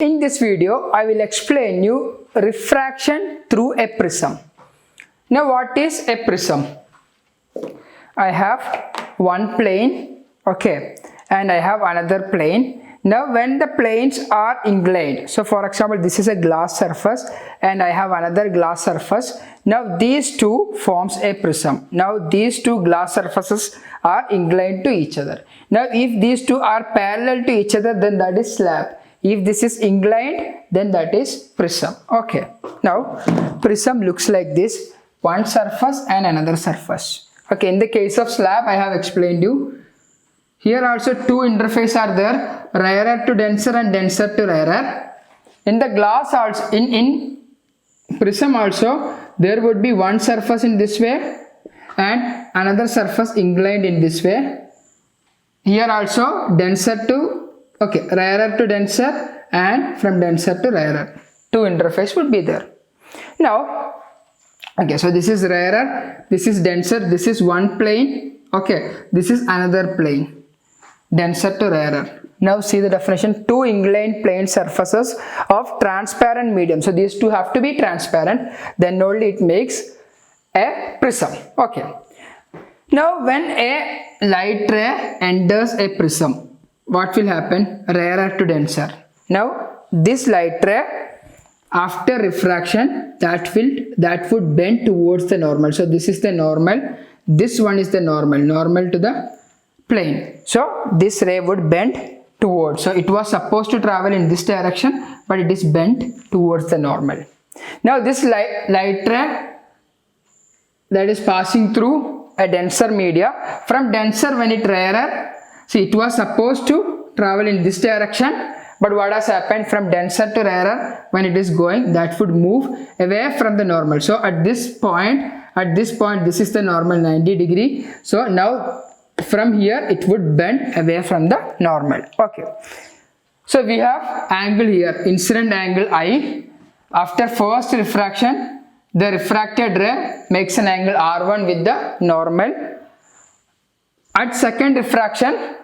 In this video, I will explain you refraction through a prism. Now, what is a prism? I have one plane, okay, and I have another plane. Now, when the planes are inclined, so for example, this is a glass surface and I have another glass surface. Now, these two forms a prism. Now, these two glass surfaces are inclined to each other. Now, if these two are parallel to each other, then that is slab. If this is inclined, then that is prism. Okay. Now, prism looks like this. One surface and another surface. Okay. In the case of slab, I have explained you. Here also two interfaces are there. Rarer to denser and denser to rarer. In the glass also, in prism also, there would be one surface in this way and another surface inclined in this way. Here also denser to rarer to denser and from denser to rarer. Two interface would be there. Now, so this is rarer, this is denser, this is one plane, this is another plane, denser to rarer. Now see the definition, two inclined plane surfaces of transparent medium. So these two have to be transparent, then only it makes a prism. Now when a light ray enters a prism, what will happen? Rarer to denser. Now this light ray, after refraction, that would bend towards the normal. So this is the normal, this one is the normal to the plane. So this ray would bend towards. So it was supposed to travel in this direction, but it is bent towards the normal. Now this light ray that is passing through a denser media, from denser when it rarer, see, it was supposed to travel in this direction, but what has happened, from denser to rarer, when it is going, that would move away from the normal. So at this point, this is the normal 90 degree. So now from here, it would bend away from the normal. So we have angle here, incident angle I. After first refraction, the refracted ray makes an angle R1 with the normal. At second refraction,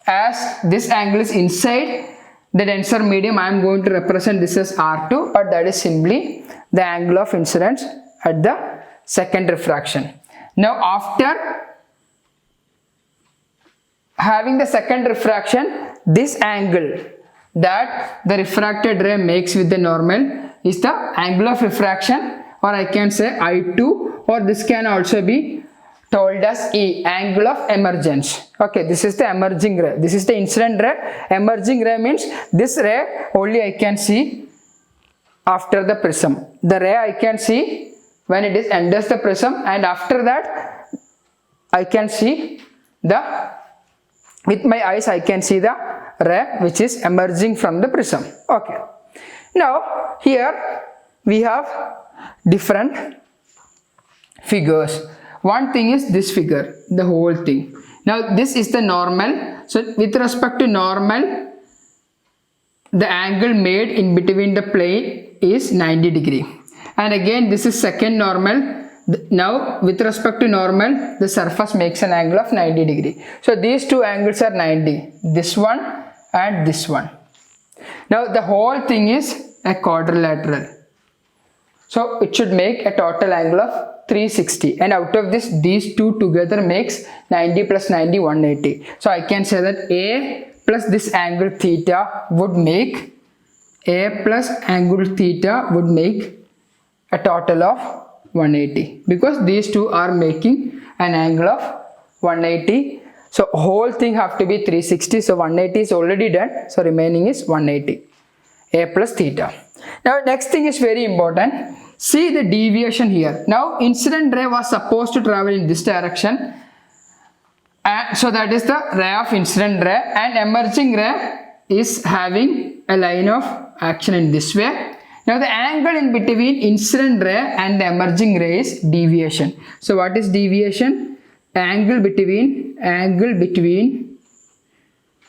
as this angle is inside the denser medium, I am going to represent this as R2, but that is simply the angle of incidence at the second refraction. Now after having the second refraction, this angle that the refracted ray makes with the normal is the angle of refraction, or I can say I2, or this can also be told as E, angle of emergence. This is the emerging ray, this is the incident ray. Emerging ray means this ray only I can see after the prism. The ray I can see when it is enters the prism, and after that I can see with my eyes I can see the ray which is emerging from the prism. Now here we have different figures. One thing is this figure, the whole thing. Now this is the normal. So with respect to normal, the angle made in between the plane is 90 degree. And again this is second normal. Now with respect to normal, the surface makes an angle of 90 degree. So these two angles are 90, this one and this one. Now the whole thing is a quadrilateral. So it should make a total angle of 360, and out of this, these two together makes 90 plus 90, 180. So I can say that A plus this angle theta would make a total of 180, because these two are making an angle of 180. So whole thing have to be 360. So 180 is already done. So remaining is 180. A plus theta. Now next thing is very important. See the deviation here. Now incident ray was supposed to travel in this direction, and so that is the ray of incident ray, and emerging ray is having a line of action in this way. Now the angle in between incident ray and the emerging ray is deviation. So what is deviation? Angle between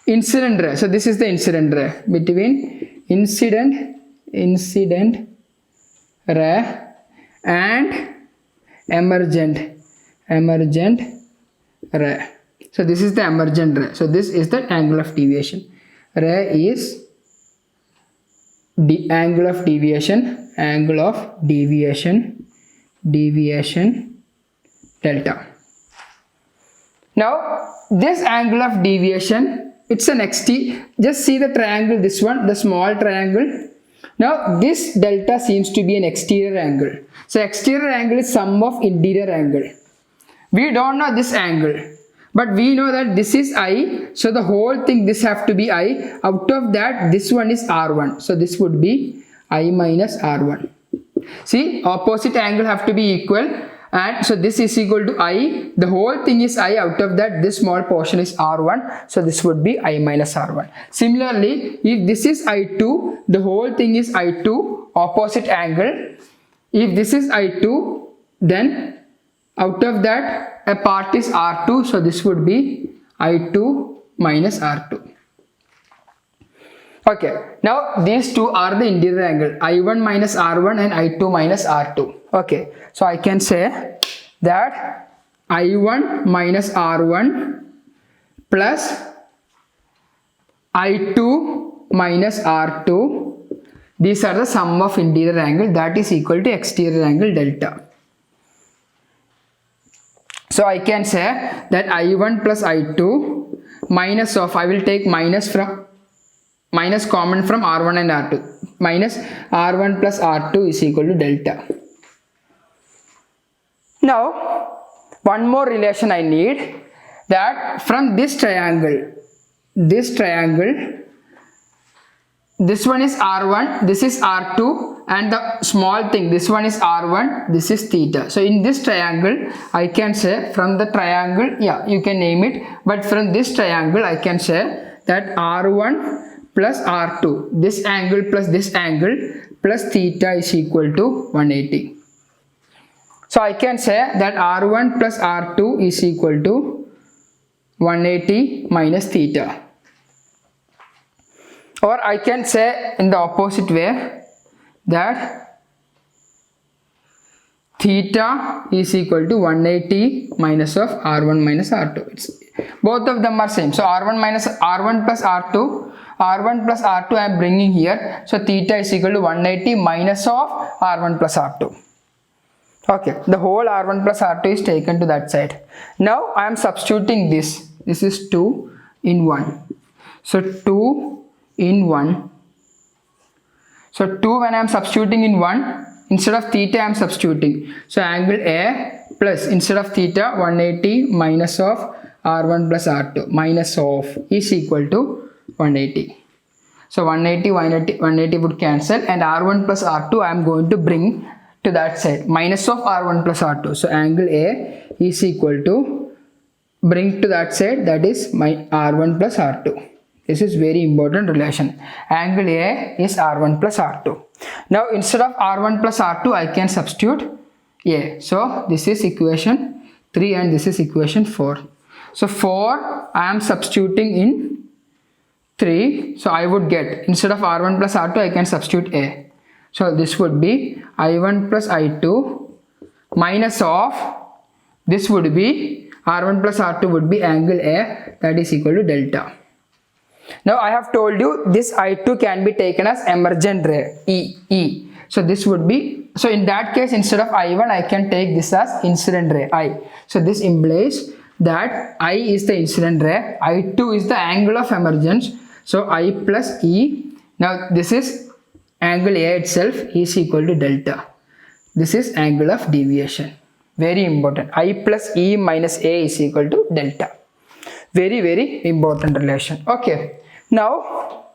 incident ray. So this is the incident ray, between incident ray and emergent ray. So this is the emergent ray. So this is the angle of deviation. Ray is angle of deviation delta. Now this angle of deviation, it's an just see the triangle, this one, the small triangle. Now this delta seems to be an exterior angle. So exterior angle is sum of interior angle. We don't know this angle, but we know that this is I, so the whole thing, this have to be I. Out of that, this one is R1, so this would be I minus R1. See, opposite angle have to be equal, and so this is equal to I, the whole thing is I. Out of that, this small portion is R1, so this would be I minus R1. Similarly, if this is I2, the whole thing is I2, opposite angle. If this is I2, then out of that a part is R2, so this would be I2 minus R2. Okay, now these two are the interior angle, I1 minus R1 and I2 minus R2. Okay, so I can say that I1 minus R1 plus I2 minus R2, these are the sum of interior angle, that is equal to exterior angle delta. So I can say that I1 plus I2 minus of, I will take minus common from R1 and R2, minus R1 plus R2 is equal to delta. Now one more relation I need, that from this triangle, this one is R1, this is R2, and the small thing, this one is R1, this is theta. So in this triangle, I can say from the triangle, yeah, you can name it, but from this triangle, I can say that R1 plus R2, this angle plus theta is equal to 180. So I can say that R1 plus R2 is equal to 180 minus theta. Or I can say in the opposite way that theta is equal to 180 minus of R1 minus R2. Both of them are same. So R1 plus R2 I am bringing here. So theta is equal to 180 minus of R1 plus R2. Okay, the whole R1 plus R2 is taken to that side. Now I am substituting this. This is 2 in 1. So 2 in 1. So 2 when I am substituting in 1, instead of theta I am substituting. So angle A plus, instead of theta, 180 minus of R1 plus R2 minus of is equal to 180. So 180 would cancel, and R1 plus R2 I am going to bring to that side, minus of R1 plus R2. So angle A is equal to, bring to that side, that is my R1 plus R2. This is very important relation. Angle A is R1 plus R2. Now instead of R1 plus R2 I can substitute A. So this is equation 3 and this is equation 4. So 4 I am substituting in 3. So I would get, instead of R1 plus R2 I can substitute A. So this would be I1 plus I2 minus of, this would be R1 plus R2 would be angle A, that is equal to delta. Now I have told you this I2 can be taken as emergent ray, E. So this would be, so in that case instead of I1 I can take this as incident ray, I. So this implies that I is the incident ray, I2 is the angle of emergence. So I plus E. Now this is angle A itself is equal to delta. This is angle of deviation. Very important. I plus E minus A is equal to delta. Very, very important relation. Okay. Now,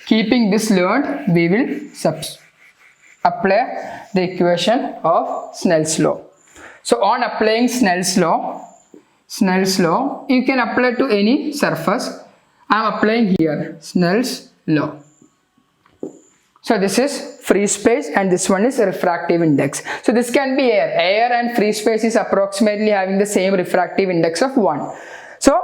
keeping this learned, we will apply the equation of Snell's law. So on applying Snell's law, you can apply to any surface. I am applying here Snell's law. So this is free space and this one is refractive index. So this can be air. Air and free space is approximately having the same refractive index of 1. So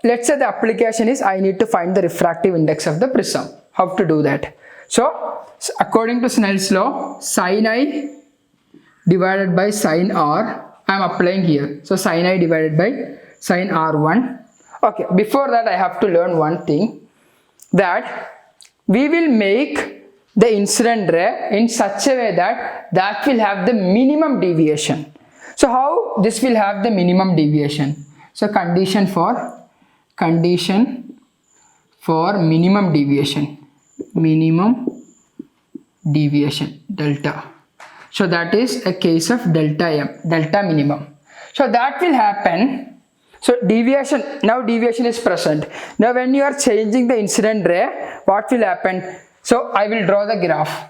let's say the application is I need to find the refractive index of the prism. How to do that? So according to Snell's law, sin I divided by sin R, I am applying here. So sin I divided by sin R1. Okay, before that I have to learn one thing. that we will make the incident ray in such a way that will have the minimum deviation. So how this will have the minimum deviation? So condition for minimum deviation delta. So that is a case of delta minimum. So that will happen. So deviation is present. Now when you are changing the incident ray, what will happen? So I will draw the graph.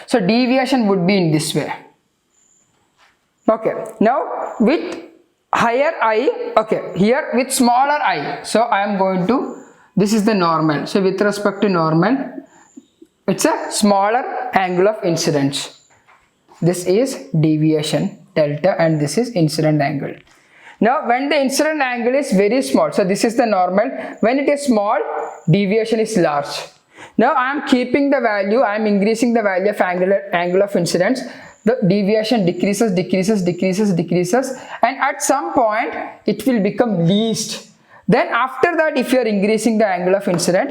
So deviation would be in this way. Okay, now with higher I, okay, here with smaller I, so I am going to, this is the normal. So with respect to normal, it's a smaller angle of incidence. This is deviation delta and this is incident angle. Now when the incident angle is very small, so this is the normal, when it is small, deviation is large. Now I am keeping the value, I am increasing the value of angle of incidence, the deviation decreases and at some point it will become least. Then after that, if you are increasing the angle of incident,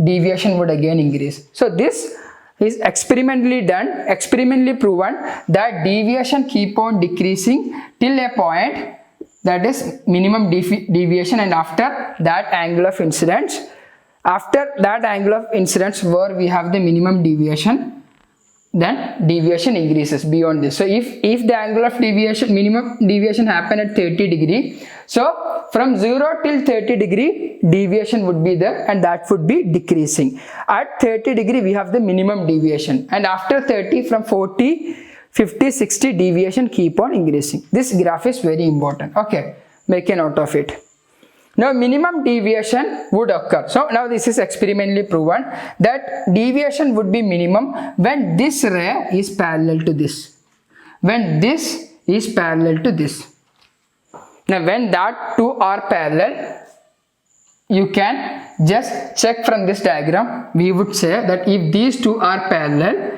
deviation would again increase. So this is experimentally proven that deviation keep on decreasing till a point, that is minimum deviation, and after that angle of incidence, where we have the minimum deviation, then deviation increases beyond this. So if the angle of deviation, minimum deviation happen at 30 degree, so from 0 till 30 degree deviation would be there and that would be decreasing. At 30 degree we have the minimum deviation, and after 30, from 40, 50, 60 deviation keep on increasing. This graph is very important. Okay, make a note of it. Now minimum deviation would occur. So now this is experimentally proven that deviation would be minimum when this ray is parallel to this. When this is parallel to this. Now when that two are parallel, you can just check from this diagram. We would say that if these two are parallel,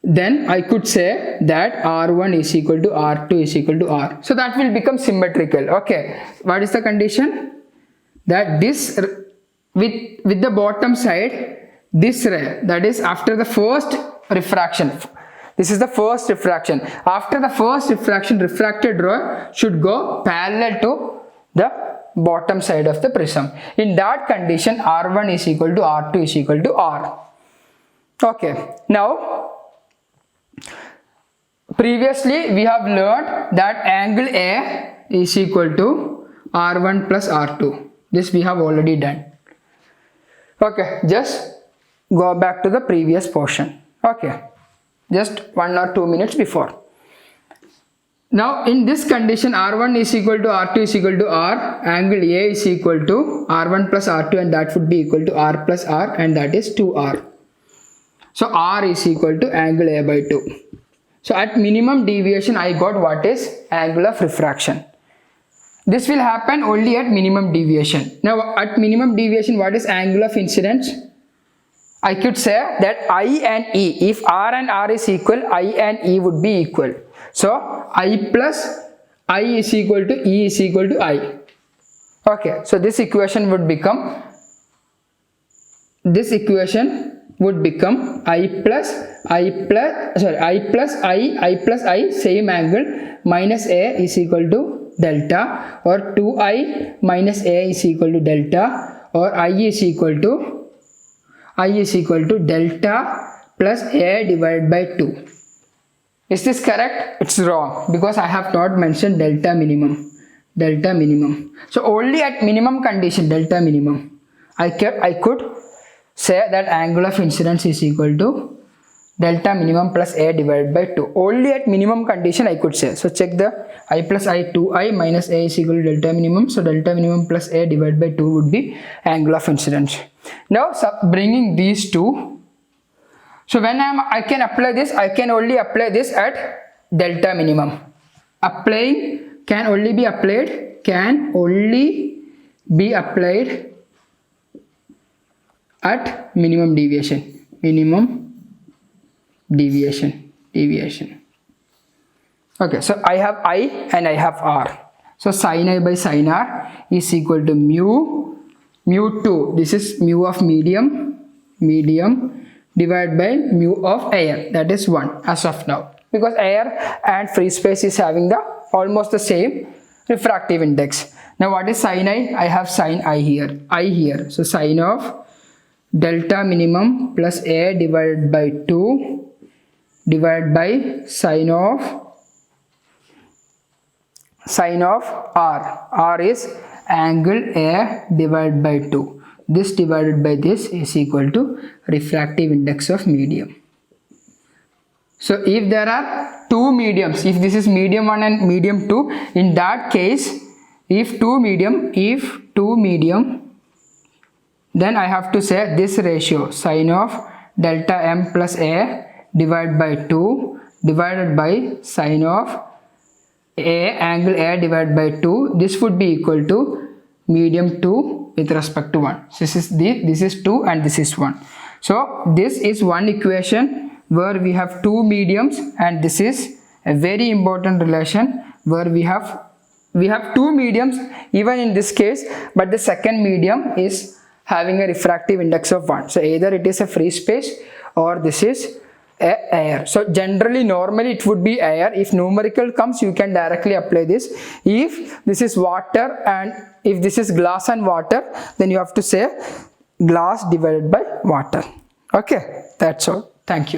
then I could say that R1 is equal to R2 is equal to R. So that will become symmetrical. Okay, what is the condition? That this with the bottom side, this ray, that is after the first refraction, this is the first refraction. After the first refraction, refracted ray should go parallel to the bottom side of the prism. In that condition, R1 is equal to R2 is equal to R. Okay, now previously we have learned that angle A is equal to R1 plus R2. This we have already done. Okay, just go back to the previous portion. Okay, just 1 or 2 minutes before. Now in this condition, R1 is equal to R2 is equal to R, angle A is equal to R1 plus R2 and that would be equal to R plus R, and that is 2R. So R is equal to angle A by 2. So at minimum deviation I got what is angle of refraction. This will happen only at minimum deviation. Now at minimum deviation, what is angle of incidence? I could say that I and E, if R and R is equal, I and E would be equal. So I plus I is equal to E is equal to I. Okay, so this equation would become I plus I same angle minus A is equal to delta, or 2I minus A is equal to delta, or I is equal to delta plus A divided by 2. Is this correct? It's wrong because I have not mentioned delta minimum. So only at minimum condition, delta minimum, I could say that angle of incidence is equal to delta minimum plus A divided by 2. Only at minimum condition I could say. So check the I plus I, 2I minus A is equal to delta minimum. So delta minimum plus A divided by 2 would be angle of incidence. Now bringing these two. So when I can apply this, I can only apply this at delta minimum. Can only be applied at minimum deviation. Okay, so I have I and I have R. So sin I by sin r is equal to mu 2, this is mu of medium divided by mu of air, that is 1 as of now, because air and free space is having the almost the same refractive index. Now what is sin I? I have sin I here. So sin of delta minimum plus A divided by 2 divided by sin of R. R is angle A divided by 2. This divided by this is equal to refractive index of medium. So if there are two mediums, if this is medium 1 and medium 2, in that case, if two medium, then I have to say this ratio sin of delta m plus A divided by 2 divided by sin of A angle A divided by 2, this would be equal to medium 2 with respect to 1. So this is 2 and this is 1. So this is one equation where we have two mediums, and this is a very important relation where we have two mediums even in this case, but the second medium is having a refractive index of 1. So either it is a free space or this is air. So generally normally it would be air. If numerical comes, you can directly apply this. If this is water and if this is glass and water, then you have to say glass divided by water. Okay, that's all. Thank you.